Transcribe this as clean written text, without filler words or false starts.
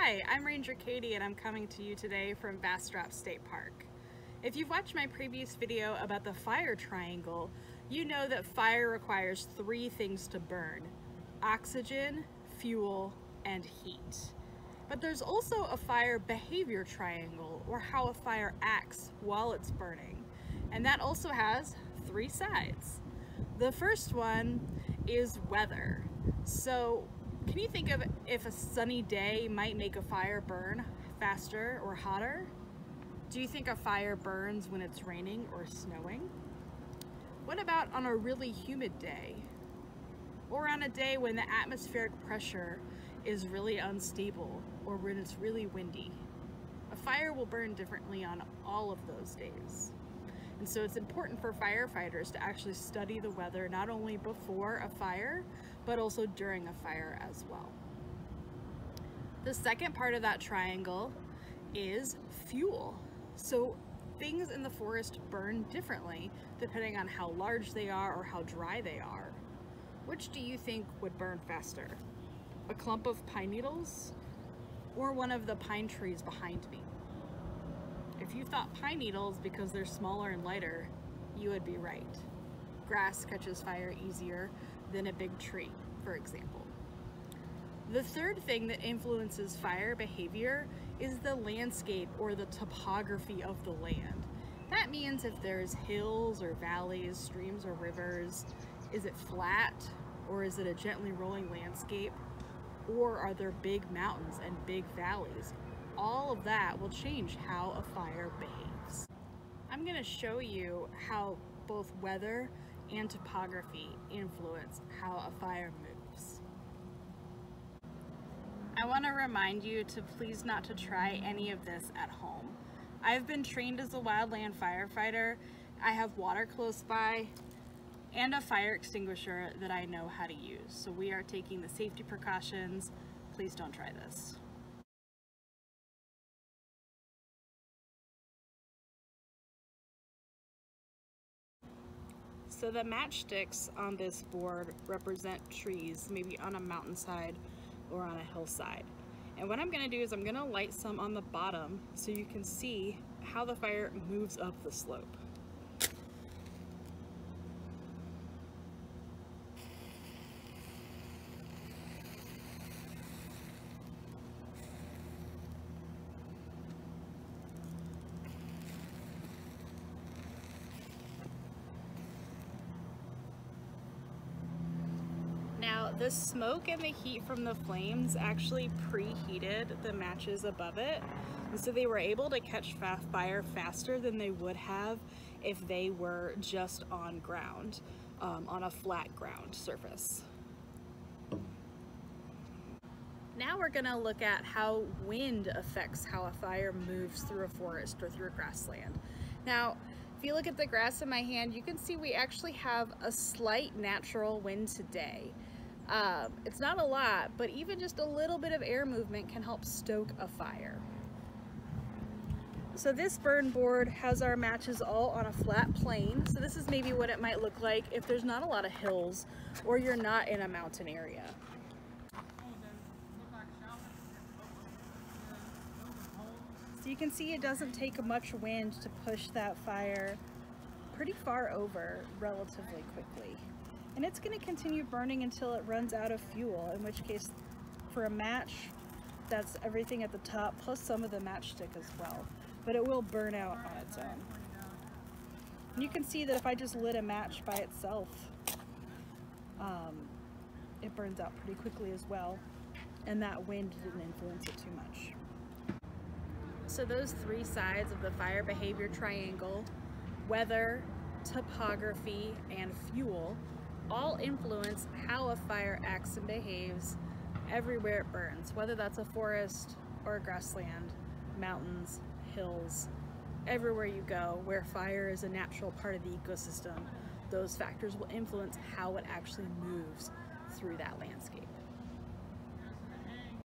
Hi, I'm Ranger Katie and I'm coming to you today from Bastrop State Park. If you've watched my previous video about the fire triangle, you know that fire requires three things to burn: oxygen, fuel, and heat. But there's also a fire behavior triangle, or how a fire acts while it's burning. And that also has three sides. The first one is weather. So can you think of if a sunny day might make a fire burn faster or hotter? Do you think a fire burns when it's raining or snowing? What about on a really humid day? Or on a day when the atmospheric pressure is really unstable, or when it's really windy? A fire will burn differently on all of those days. And so it's important for firefighters to actually study the weather not only before a fire, but also during a fire as well. The second part of that triangle is fuel. So things in the forest burn differently depending on how large they are or how dry they are. Which do you think would burn faster? A clump of pine needles or one of the pine trees behind me? If you thought pine needles because they're smaller and lighter, you would be right. Grass catches fire easier than a big tree, for example. The third thing that influences fire behavior is the landscape or the topography of the land. That means if there's hills or valleys, streams or rivers, is it flat or is it a gently rolling landscape? Or are there big mountains and big valleys? All of that will change how a fire behaves. I'm going to show you how both weather and topography influence how a fire moves. I want to remind you to please not to try any of this at home. I've been trained as a wildland firefighter. I have water close by and a fire extinguisher that I know how to use. So we are taking the safety precautions. Please don't try this. So the matchsticks on this board represent trees, maybe on a mountainside or on a hillside. And what I'm going to do is I'm going to light some on the bottom so you can see how the fire moves up the slope. Now, the smoke and the heat from the flames actually preheated the matches above it, and so they were able to catch fire faster than they would have if they were just on ground, on a flat ground surface. Now we're going to look at how wind affects how a fire moves through a forest or through a grassland. Now, if you look at the grass in my hand, you can see we actually have a slight natural wind today. It's not a lot, but even just a little bit of air movement can help stoke a fire. So this burn board has our matches all on a flat plane. So this is maybe what it might look like if there's not a lot of hills or you're not in a mountain area. So you can see it doesn't take much wind to push that fire pretty far over relatively quickly. And it's going to continue burning until it runs out of fuel, in which case for a match, that's everything at the top plus some of the matchstick as well. But it will burn out on its own. And you can see that if I just lit a match by itself, it burns out pretty quickly as well. And that wind didn't influence it too much. So those three sides of the fire behavior triangle, weather, topography, and fuel, all influence how a fire acts and behaves everywhere it burns, whether that's a forest or a grassland, mountains, hills, everywhere you go where fire is a natural part of the ecosystem, those factors will influence how it actually moves through that landscape.